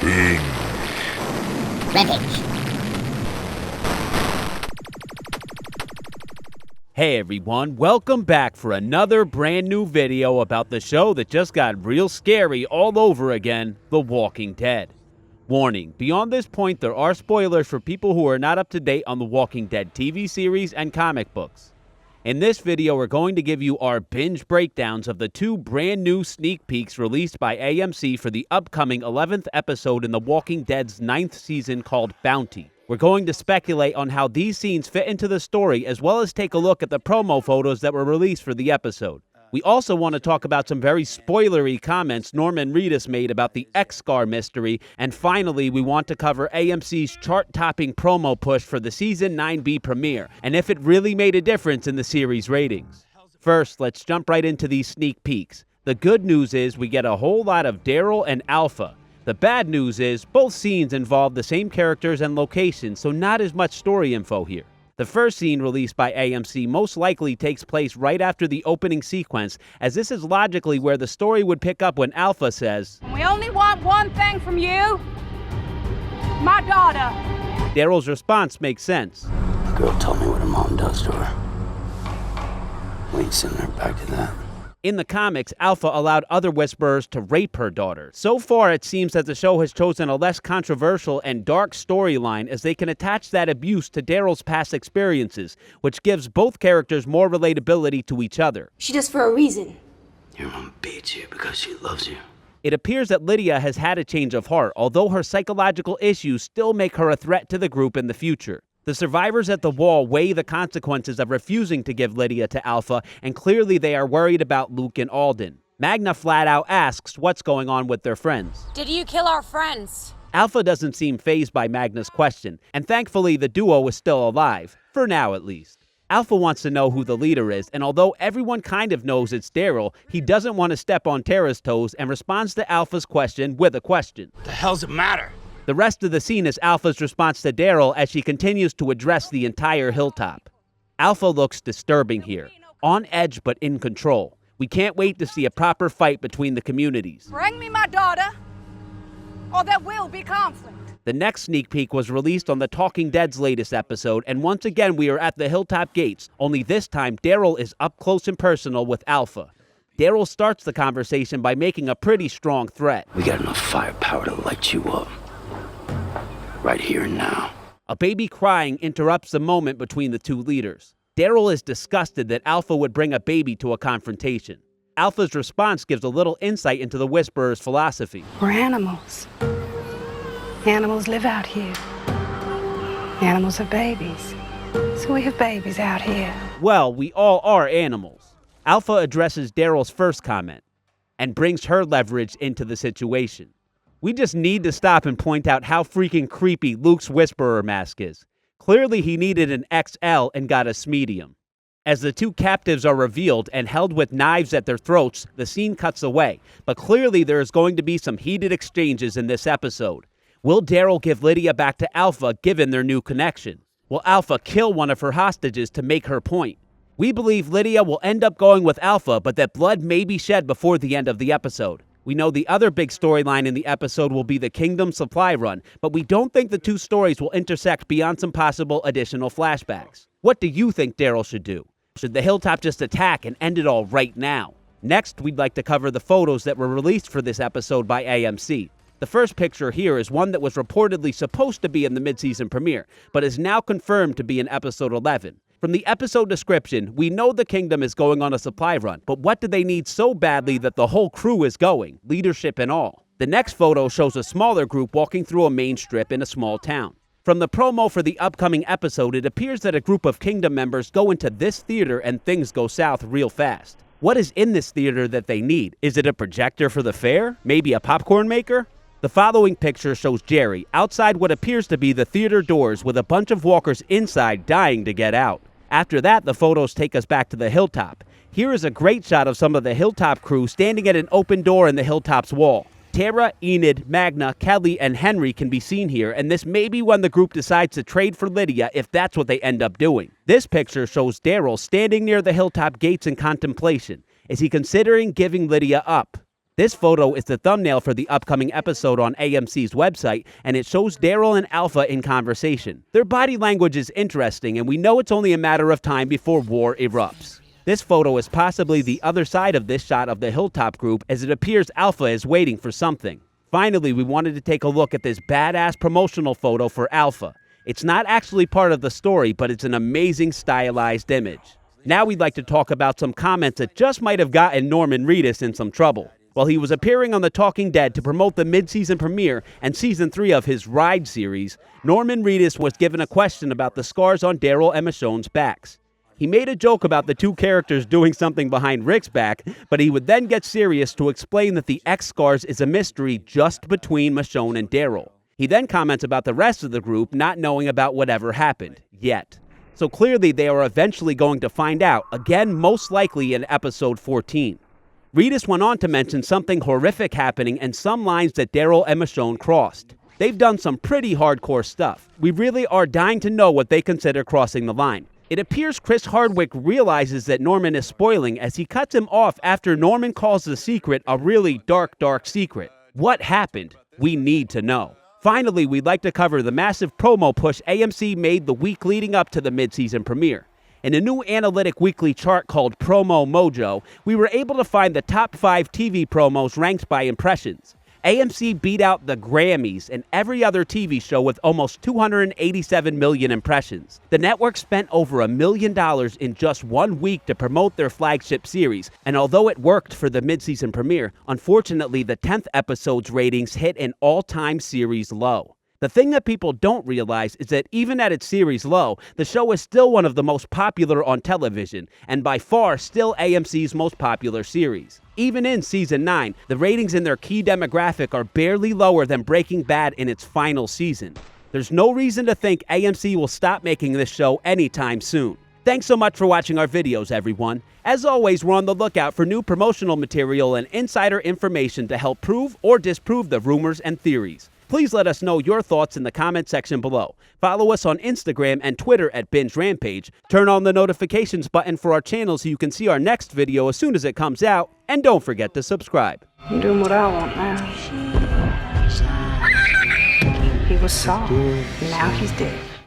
Binge. Rampage. Hey everyone, welcome back for another brand new video about the show that just got real scary all over again, The Walking Dead. Warning, beyond this point there are spoilers for people who are not up to date on The Walking Dead TV series and comic books. In this video we're going to give you our binge breakdowns of the two brand new sneak peeks released by AMC for the upcoming 11th episode in The Walking Dead's 9th season called Bounty. We're going to speculate on how these scenes fit into the story, as well as take a look at the promo photos that were released for the episode. We also want to talk about some very spoilery comments Norman Reedus made about the X-Scar mystery, and finally we want to cover AMC's chart-topping promo push for the Season 9B premiere, and if it really made a difference in the series' ratings. First, let's jump right into these sneak peeks. The good news is we get a whole lot of DARYL and Alpha. The bad news is, both scenes involve the same characters and locations, so not as much story info here. The first scene released by AMC most likely takes place right after the opening sequence, as this is logically where the story would pick up when Alpha says, "We only want one thing from you, my daughter." DARYL's response makes sense. The girl told me what her mom does to her. We ain't sending her back to that. In the comics, Alpha allowed other Whisperers to rape her daughter. So far, it seems that the show has chosen a less controversial and dark storyline, as they can attach that abuse to DARYL's past experiences, which gives both characters more relatability to each other. She does for a reason. Your mom beats you because she loves you. It appears that Lydia has had a change of heart, although her psychological issues still make her a threat to the group in the future. The survivors at the wall weigh the consequences of refusing to give Lydia to Alpha, and clearly they are worried about Luke and Alden. Magna flat out asks what's going on with their friends. Did you kill our friends? Alpha doesn't seem fazed by Magna's question, and thankfully the duo is still alive, for now at least. Alpha wants to know who the leader is, and although everyone kind of knows it's DARYL, he doesn't want to step on Tara's toes and responds to Alpha's question with a question. The hell's it matter? The rest of the scene is Alpha's response to DARYL as she continues to address the entire hilltop. Alpha looks disturbing here, on edge but in control. We can't wait to see a proper fight between the communities. Bring me my daughter, or there will be conflict. The next sneak peek was released on the Talking Dead's latest episode, and once again we are at the hilltop gates, only this time DARYL is up close and personal with Alpha. DARYL starts the conversation by making a pretty strong threat. We got enough firepower to light you up. Right here and now. A baby crying interrupts the moment between the two leaders. DARYL is disgusted that Alpha would bring a baby to a confrontation. Alpha's response gives a little insight into the Whisperer's philosophy. We're animals. Animals live out here. Animals have babies. So we have babies out here. Well, we all are animals. Alpha addresses DARYL's first comment and brings her leverage into the situation. We just need to stop and point out how freaking creepy Luke's Whisperer mask is. Clearly he needed an XL and got a medium. As the two captives are revealed and held with knives at their throats, the scene cuts away, but clearly there is going to be some heated exchanges in this episode. Will DARYL give Lydia back to Alpha given their new connection? Will Alpha kill one of her hostages to make her point? We believe Lydia will end up going with Alpha, but that blood may be shed before the end of the episode. We know the other big storyline in the episode will be the Kingdom supply run, but we don't think the two stories will intersect beyond some possible additional flashbacks. What do you think DARYL should do? Should the hilltop just attack and end it all right now? Next, we'd like to cover the photos that were released for this episode by AMC. The first picture here is one that was reportedly supposed to be in the mid-season premiere, but is now confirmed to be in episode 11. From the episode description, we know the Kingdom is going on a supply run, but what do they need so badly that the whole crew is going, leadership and all? The next photo shows a smaller group walking through a main strip in a small town. From the promo for the upcoming episode, it appears that a group of Kingdom members go into this theater and things go south real fast. What is in this theater that they need? Is it a projector for the fair? Maybe a popcorn maker? The following picture shows Jerry outside what appears to be the theater doors with a bunch of walkers inside dying to get out. After that, the photos take us back to the hilltop. Here is a great shot of some of the hilltop crew standing at an open door in the hilltop's wall. Tara, Enid, Magna, Kelly, and Henry can be seen here, and this may be when the group decides to trade for Lydia if that's what they end up doing. This picture shows DARYL standing near the hilltop gates in contemplation. Is he considering giving Lydia up? This photo is the thumbnail for the upcoming episode on AMC's website, and it shows Daryl and Alpha in conversation. Their body language is interesting, and we know it's only a matter of time before war erupts. This photo is possibly the other side of this shot of the Hilltop group, as it appears Alpha is waiting for something. Finally, we wanted to take a look at this badass promotional photo for Alpha. It's not actually part of the story, but it's an amazing stylized image. Now we'd like to talk about some comments that just might have gotten Norman Reedus in some trouble. While he was appearing on The Talking Dead to promote the mid-season premiere and Season 3 of his Ride series, Norman Reedus was given a question about the scars on Daryl and Michonne's backs. He made a joke about the two characters doing something behind Rick's back, but he would then get serious to explain that the X scars is a mystery just between Michonne and Daryl. He then comments about the rest of the group not knowing about whatever happened, yet. So clearly they are eventually going to find out, again most likely in episode 14. Reedus went on to mention something horrific happening and some lines that Daryl and Michonne crossed. They've done some pretty hardcore stuff. We really are dying to know what they consider crossing the line. It appears Chris Hardwick realizes that Norman is spoiling as he cuts him off after Norman calls the secret a really dark secret. What happened? We need to know. Finally, we'd like to cover the massive promo push AMC made the week leading up to the mid-season premiere. In a new analytic weekly chart called Promo Mojo, we were able to find the top 5 TV promos ranked by impressions. AMC beat out the Grammys and every other TV show with almost 287 million impressions. The network spent over $1 million in just 1 week to promote their flagship series, and although it worked for the mid-season premiere, unfortunately the 10th episode's ratings hit an all-time series low. The thing that people don't realize is that even at its series low, the show is still one of the most popular on television, and by far still AMC's most popular series. Even in Season 9, the ratings in their key demographic are barely lower than Breaking Bad in its final season. There's no reason to think AMC will stop making this show anytime soon. Thanks so much for watching our videos, everyone. As always, we're on the lookout for new promotional material and insider information to help prove or disprove the rumors and theories. Please let us know your thoughts in the comment section below. Follow us on Instagram and Twitter at Binge Rampage. Turn on the notifications button for our channel so you can see our next video as soon as it comes out. And don't forget to subscribe. I'm doing what I want now. He was soft, now he's dead.